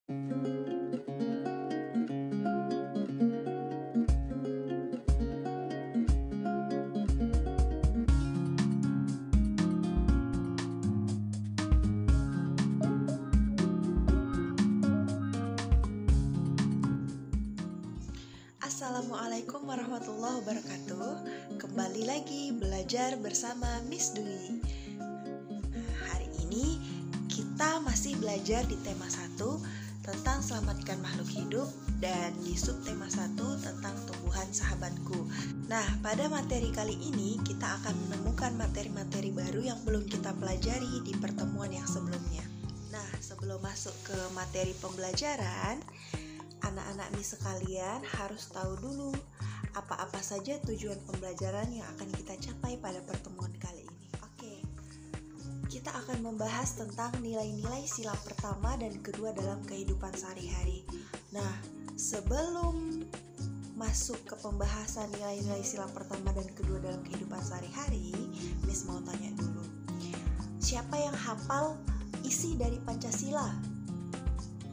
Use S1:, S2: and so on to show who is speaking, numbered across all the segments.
S1: Assalamualaikum warahmatullahi wabarakatuh. Kembali lagi belajar bersama Miss Dwi. Hari ini kita masih belajar di tema 1 tentang selamatkan makhluk hidup dan di subtema 1 tentang tumbuhan sahabatku. Nah, pada materi kali ini kita akan menemukan materi-materi baru yang belum kita pelajari di pertemuan yang sebelumnya. Nah, sebelum masuk ke materi pembelajaran, anak-anak Miss sekalian harus tahu dulu apa-apa saja tujuan pembelajaran yang akan kita capai pada pertemuan kali ini. Oke, kita akan membahas tentang nilai-nilai sila pertama dan kedua dalam kehidupan sehari-hari. Nah, sebelum masuk ke pembahasan nilai-nilai sila pertama dan kedua dalam kehidupan sehari-hari, Miss mau tanya dulu, siapa yang hafal isi dari Pancasila?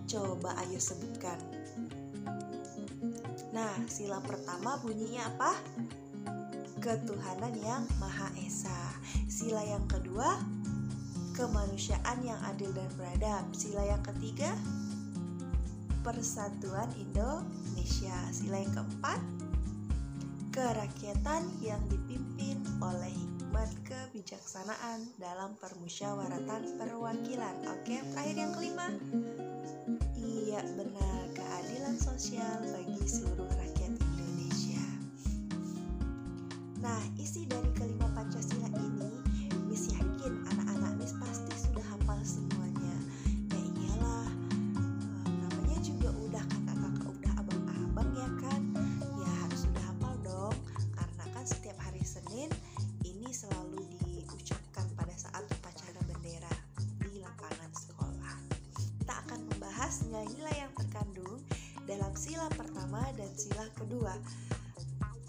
S1: Coba ayo sebutkan. Nah, sila pertama bunyinya apa? Ketuhanan yang Maha Esa. Sila yang kedua, kemanusiaan yang adil dan beradab. Sila yang ketiga, persatuan Indonesia. Sila yang keempat, kerakyatan yang dipimpin oleh hikmat kebijaksanaan dalam permusyawaratan perwakilan. Oke, terakhir yang kelima, iya benar, keadilan sosial bagi seluruh rakyat Indonesia. Nah, isi dari kelima Pancasila ini, Miss yakin anak-anak Miss pasti sudah hafal semuanya. Ya iyalah, namanya juga udah kakak-kakak, udah abang-abang ya kan. Ya harus sudah hafal dong, karena kan setiap hari Senin ini selalu diucapkan pada saat upacara bendera di lapangan sekolah. Kita akan membahas nilai-nilai yang terkandung dalam sila pertama dan sila kedua.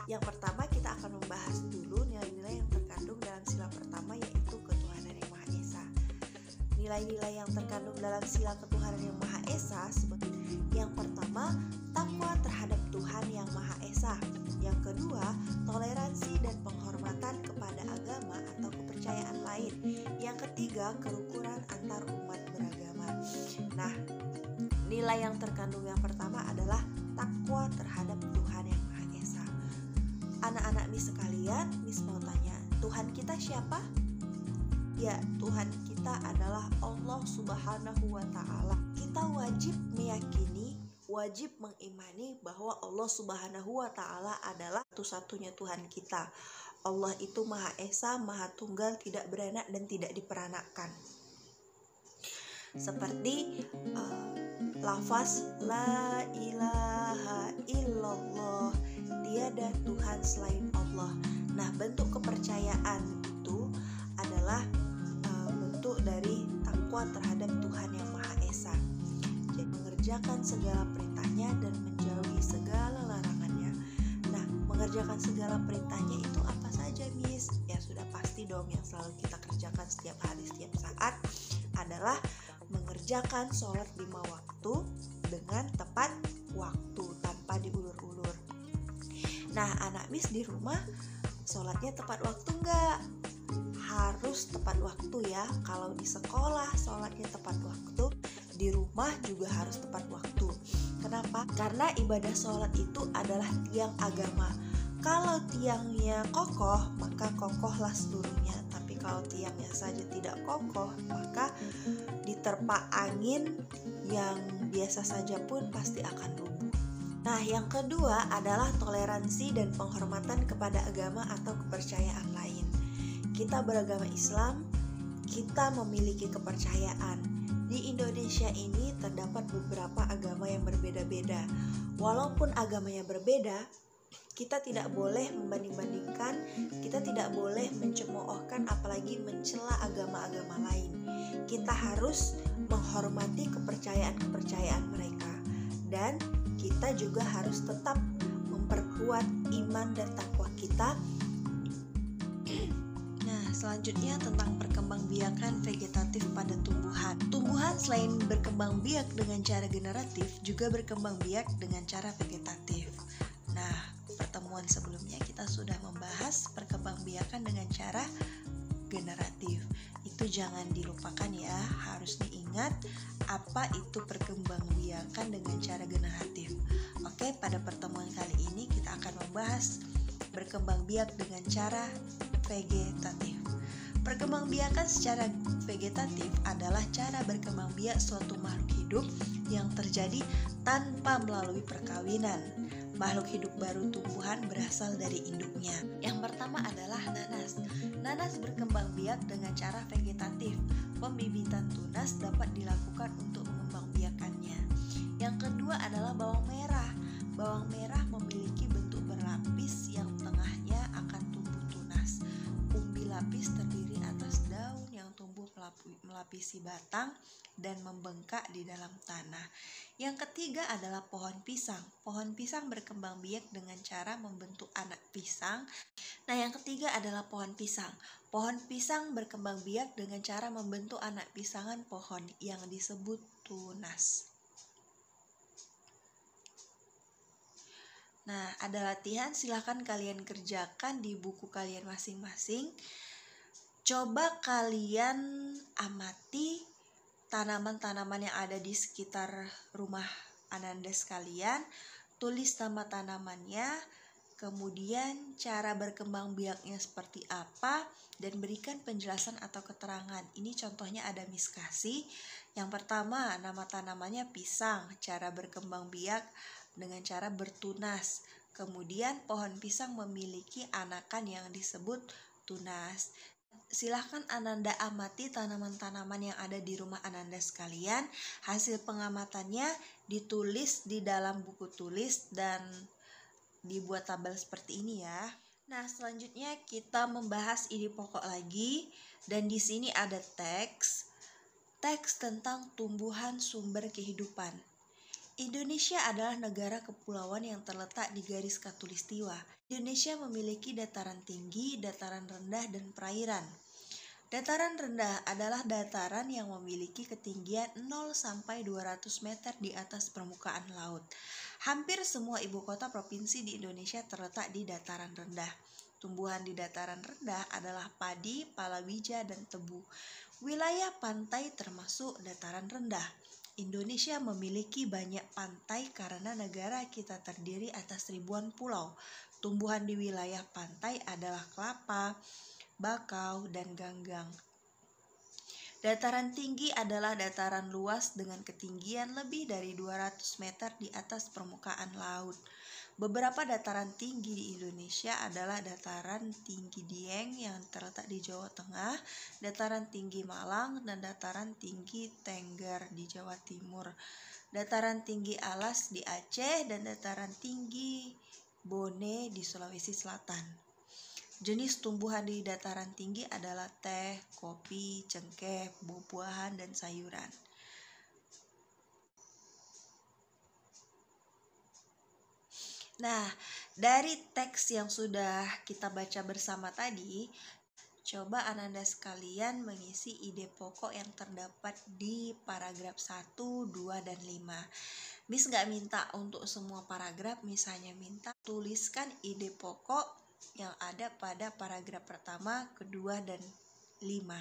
S1: Yang pertama kita akan membahas dulu nilai-nilai yang terkandung dalam sila pertama, yaitu ketuhanan yang Maha Esa. Nilai-nilai yang terkandung dalam sila ketuhanan yang Maha Esa seperti yang pertama, takwa terhadap Tuhan yang Maha Esa. Yang kedua, toleransi dan penghormatan kepada agama atau kepercayaan lain. Yang ketiga, kerukunan antar umat beragama. Nah, nilai yang terkandung yang pertama adalah takwa terhadap Tuhan yang Maha Esa. Anak-anak Miss sekalian, Miss mau tanya, Tuhan kita siapa? Ya, Tuhan kita adalah Allah Subhanahu wa Ta'ala. Kita wajib meyakini, wajib mengimani bahwa Allah Subhanahu wa Ta'ala adalah satu-satunya Tuhan kita. Allah itu Maha Esa, Maha Tunggal, tidak beranak dan tidak diperanakkan. Seperti lafaz la ilaha illallah, tiada Tuhan selain Allah. Nah, bentuk kepercayaan itu adalah bentuk dari takwa terhadap Tuhan yang Maha Esa. Jadi mengerjakan segala perintahnya dan menjauhi segala larangannya. Nah, mengerjakan segala perintahnya itu apa saja, Miss? Ya sudah pasti dong, yang selalu kita kerjakan setiap hari, setiap saat adalah mengerjakan sholat 5 waktu dengan tepat waktu tanpa diulur-ulur. Nah, anak Miss di rumah sholatnya tepat waktu enggak? Harus tepat waktu ya. Kalau di sekolah sholatnya tepat waktu, di rumah juga harus tepat waktu. Kenapa? Karena ibadah sholat itu adalah tiang agama. Kalau tiangnya kokoh, maka kokohlah seluruhnya. Tapi kalau tiangnya saja tidak kokoh, maka diterpa angin yang biasa saja pun pasti akan rubuh. Nah, yang kedua adalah toleransi dan penghormatan kepada agama atau kepercayaan lain. Kita beragama Islam, kita memiliki kepercayaan. Di Indonesia ini terdapat beberapa agama yang berbeda-beda. Walaupun agamanya berbeda, kita tidak boleh membanding-bandingkan, kita tidak boleh mencemoohkan apalagi mencela agama-agama lain. Kita harus menghormati kepercayaan-kepercayaan mereka, dan kita juga harus tetap memperkuat iman dan takwa kita. Nah, selanjutnya tentang perkembangbiakan vegetatif pada tumbuhan. Tumbuhan selain berkembang biak dengan cara generatif, juga berkembang biak dengan cara vegetatif. Nah, pertemuan sebelumnya kita sudah membahas perkembangbiakan dengan cara generatif. Itu jangan dilupakan ya, harus diingat apa itu perkembangbiakan dengan cara generatif. Oke, pada pertemuan kali ini kita akan membahas berkembang biak dengan cara vegetatif. Perkembangbiakan secara vegetatif adalah cara berkembang biak suatu makhluk hidup yang terjadi tanpa melalui perkawinan. Makhluk hidup baru tumbuhan berasal dari induknya. Yang pertama adalah nanas. Nanas berkembang biak dengan cara vegetatif. Pembibitan tunas dapat dilakukan untuk mengembangbiakannya. Yang kedua adalah bawang merah. Bawang merah memiliki bentuk berlapis yang tengahnya akan tumbuh tunas. Umbi lapis terdiri atas daun yang tumbuh melapisi batang dan membengkak di dalam tanah. Yang ketiga adalah pohon pisang. Pohon pisang berkembang biak dengan cara membentuk anak pisang. Nah, yang ketiga adalah pohon pisang. Pohon pisang berkembang biak dengan cara membentuk anak pisangan pohon yang disebut tunas. Nah, ada latihan, silahkan kalian kerjakan di buku kalian masing-masing. Coba kalian amati tanaman-tanaman yang ada di sekitar rumah Ananda sekalian. Tulis nama tanamannya, kemudian cara berkembang biaknya seperti apa, dan berikan penjelasan atau keterangan. Ini contohnya ada Miss kasih. Yang pertama, nama tanamannya pisang, cara berkembang biak dengan cara bertunas. Kemudian pohon pisang memiliki anakan yang disebut tunas. Silahkan Ananda amati tanaman-tanaman yang ada di rumah Ananda sekalian. Hasil pengamatannya ditulis di dalam buku tulis dan dibuat tabel seperti ini ya. Nah, selanjutnya kita membahas ide pokok lagi, dan di sini ada teks tentang tumbuhan sumber kehidupan. Indonesia adalah negara kepulauan yang terletak di garis khatulistiwa. Indonesia memiliki dataran tinggi, dataran rendah, dan perairan. Dataran rendah adalah dataran yang memiliki ketinggian 0 sampai 200 meter di atas permukaan laut. Hampir semua ibu kota provinsi di Indonesia terletak di dataran rendah. Tumbuhan di dataran rendah adalah padi, palawija, dan tebu. Wilayah pantai termasuk dataran rendah. Indonesia memiliki banyak pantai karena negara kita terdiri atas ribuan pulau. Tumbuhan di wilayah pantai adalah kelapa, bakau, dan ganggang. Dataran tinggi adalah dataran luas dengan ketinggian lebih dari 200 meter di atas permukaan laut. Beberapa dataran tinggi di Indonesia adalah dataran tinggi Dieng yang terletak di Jawa Tengah, dataran tinggi Malang, dan dataran tinggi Tengger di Jawa Timur, dataran tinggi Alas di Aceh, dan dataran tinggi Bone di Sulawesi Selatan. Jenis tumbuhan di dataran tinggi adalah teh, kopi, cengkeh, buah-buahan, dan sayuran. Nah, dari teks yang sudah kita baca bersama tadi, coba Ananda sekalian mengisi ide pokok yang terdapat di paragraf 1, 2, dan 5. Miss gak minta untuk semua paragraf, misalnya minta tuliskan ide pokok yang ada pada paragraf pertama, kedua, dan 5.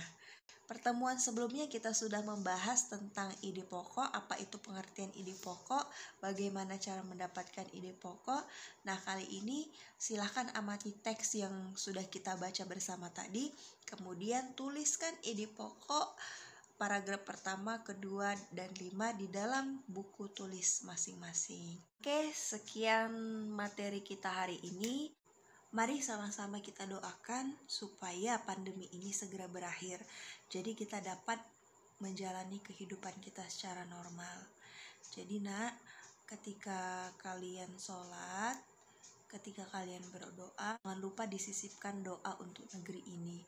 S1: Pertemuan sebelumnya kita sudah membahas tentang ide pokok, apa itu pengertian ide pokok, bagaimana cara mendapatkan ide pokok. Nah, kali ini silahkan amati teks yang sudah kita baca bersama tadi, kemudian tuliskan ide pokok paragraf pertama, kedua, dan 5 di dalam buku tulis masing-masing. Oke, sekian materi kita hari ini. Mari sama-sama kita doakan supaya pandemi ini segera berakhir. Jadi kita dapat menjalani kehidupan kita secara normal. Jadi nak, ketika kalian sholat, ketika kalian berdoa, jangan lupa disisipkan doa untuk negeri ini.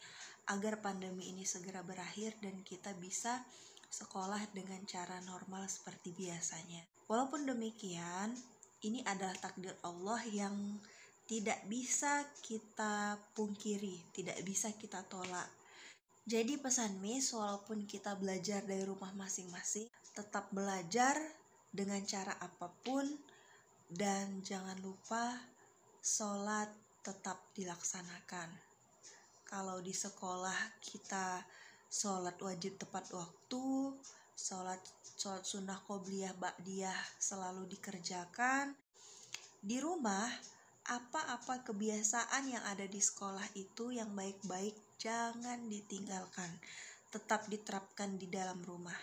S1: Agar pandemi ini segera berakhir dan kita bisa sekolah dengan cara normal seperti biasanya. Walaupun demikian, ini adalah takdir Allah yang tidak bisa kita pungkiri, tidak bisa kita tolak. Jadi pesan Miss, walaupun kita belajar dari rumah masing-masing, tetap belajar dengan cara apapun, dan jangan lupa sholat tetap dilaksanakan. Kalau di sekolah kita sholat wajib tepat waktu, sholat sunnah qobliyah ba'diyah selalu dikerjakan. Di rumah, apa-apa kebiasaan yang ada di sekolah itu yang baik-baik jangan ditinggalkan, tetap diterapkan di dalam rumah.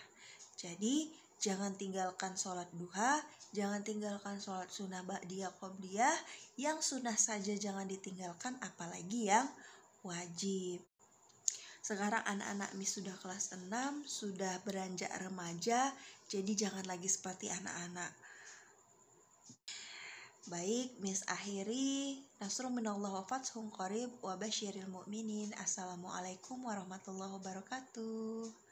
S1: Jadi jangan tinggalkan sholat duha, jangan tinggalkan sholat sunnah ba'diyah qobliyah, yang sunnah saja jangan ditinggalkan, apalagi yang wajib. Sekarang anak-anak Miss sudah kelas 6, sudah beranjak remaja, jadi jangan lagi seperti anak-anak. Baik, Miss akhiri. Nasrun minallah wa fathun qarib wa basyiril mu'minin. Assalamualaikum warahmatullahi wabarakatuh.